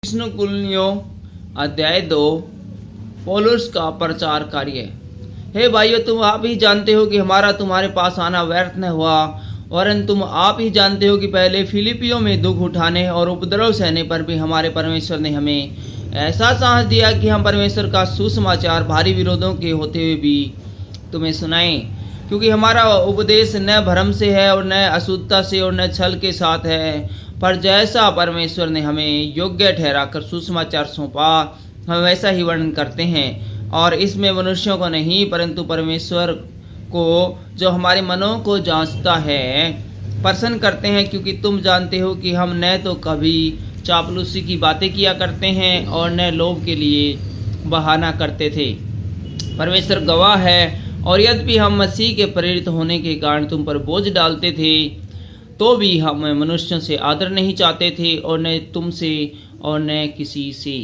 विष्णु कुलियों अध्याय 2 पौलुस का प्रचार कार्य। हे भाइयों, तुम आप ही जानते हो कि हमारा तुम्हारे पास आना व्यर्थ न हुआ, वरन तुम आप ही जानते हो कि पहले फिलिपियों में दुख उठाने और उपद्रव सहने पर भी हमारे परमेश्वर ने हमें ऐसा साहस दिया कि हम परमेश्वर का सुसमाचार भारी विरोधों के होते हुए भी तुम्हें सुनाएं। क्योंकि हमारा उपदेश न भ्रम से है और न अशुद्धता से और न छल के साथ है, पर जैसा परमेश्वर ने हमें योग्य ठहराकर सुसमाचार सौंपा, हम वैसा ही वर्णन करते हैं। और इसमें मनुष्यों को नहीं परंतु परमेश्वर को, जो हमारे मनों को जांचता है, प्रसन्न करते हैं। क्योंकि तुम जानते हो कि हम न तो कभी चापलूसी की बातें किया करते हैं और न लोभ के लिए बहाना करते थे। परमेश्वर गवाह है, और यद्यपि हम मसीह के प्रेरित होने के कारण तुम पर बोझ डालते थे, तो भी हम मनुष्यों से आदर नहीं चाहते थे, और न तुमसे और न किसी से।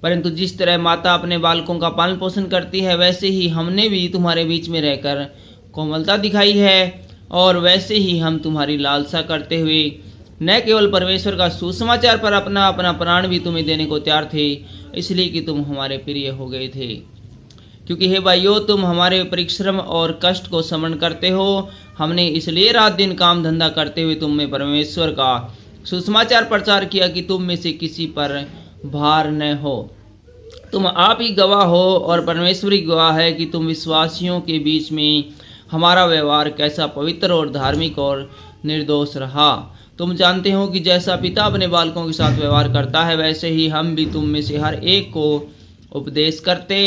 परंतु जिस तरह माता अपने बालकों का पालन पोषण करती है, वैसे ही हमने भी तुम्हारे बीच में रहकर कोमलता दिखाई है। और वैसे ही हम तुम्हारी लालसा करते हुए न केवल परमेश्वर का सुसमाचार पर अपना अपना प्राण भी तुम्हें देने को तैयार थे, इसलिए कि तुम हमारे प्रिय हो गए थे। क्योंकि हे भाइयों, तुम हमारे परिश्रम और कष्ट को स्मरण करते हो। हमने इसलिए रात दिन काम धंधा करते हुए तुम में परमेश्वर का सुसमाचार प्रचार किया कि तुम में से किसी पर भार न हो। तुम आप ही गवाह हो और परमेश्वर ही गवाह है कि तुम विश्वासियों के बीच में हमारा व्यवहार कैसा पवित्र और धार्मिक और निर्दोष रहा। तुम जानते हो कि जैसा पिता अपने बालकों के साथ व्यवहार करता है, वैसे ही हम भी तुम में से हर एक को उपदेश करते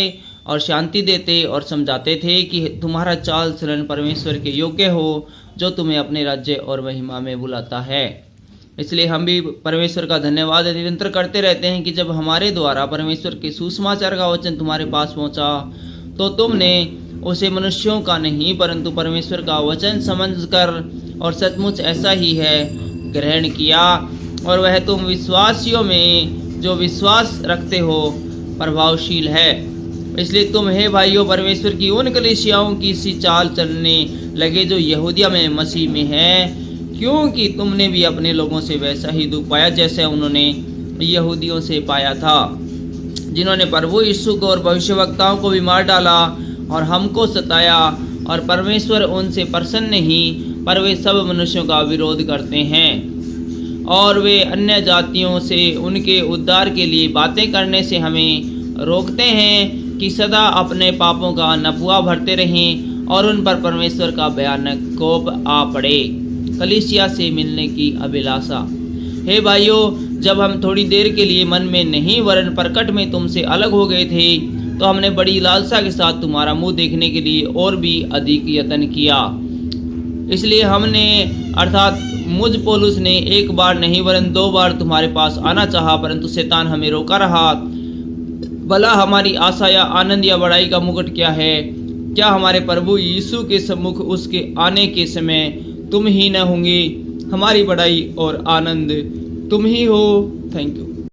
और शांति देते और समझाते थे कि तुम्हारा चाल चलन परमेश्वर के योग्य हो, जो तुम्हें अपने राज्य और महिमा में बुलाता है। इसलिए हम भी परमेश्वर का धन्यवाद निरंतर करते रहते हैं कि जब हमारे द्वारा परमेश्वर के सुसमाचार का वचन तुम्हारे पास पहुंचा, तो तुमने उसे मनुष्यों का नहीं परंतु परमेश्वर का वचन समझकर और सचमुच ऐसा ही है ग्रहण किया। और वह तुम विश्वासियों में जो विश्वास रखते हो प्रभावशील है। इसलिए तुम हे भाइयों, परमेश्वर की उन कलीसियाओं की सी चाल चलने लगे जो यहूदिया में मसीह में है, क्योंकि तुमने भी अपने लोगों से वैसा ही दुख पाया जैसे उन्होंने यहूदियों से पाया था, जिन्होंने प्रभु यीशु को और भविष्यवक्ताओं को भी मार डाला और हमको सताया। और परमेश्वर उनसे प्रसन्न नहीं, पर वे सब मनुष्यों का विरोध करते हैं, और वे अन्य जातियों से उनके उद्धार के लिए बातें करने से हमें रोकते हैं कि सदा अपने पापों का नपुआ भरते रहें और उन पर परमेश्वर का भयानक कोप आ पड़े। कलीसिया से मिलने की अभिलाषा। हे भाइयों, जब हम थोड़ी देर के लिए मन में नहीं वरन प्रकट में तुमसे अलग हो गए थे, तो हमने बड़ी लालसा के साथ तुम्हारा मुंह देखने के लिए और भी अधिक यत्न किया। इसलिए हमने अर्थात मुझ पौलुस ने एक बार नहीं वरन 2 बार तुम्हारे पास आना चाहा, परंतु शैतान हमें रोका रहा। भला हमारी आशा या आनंद या बड़ाई का मुकुट क्या है? क्या हमारे प्रभु यीशु के सम्मुख उसके आने के समय तुम ही न होंगे? हमारी बड़ाई और आनंद तुम ही हो। Thank you.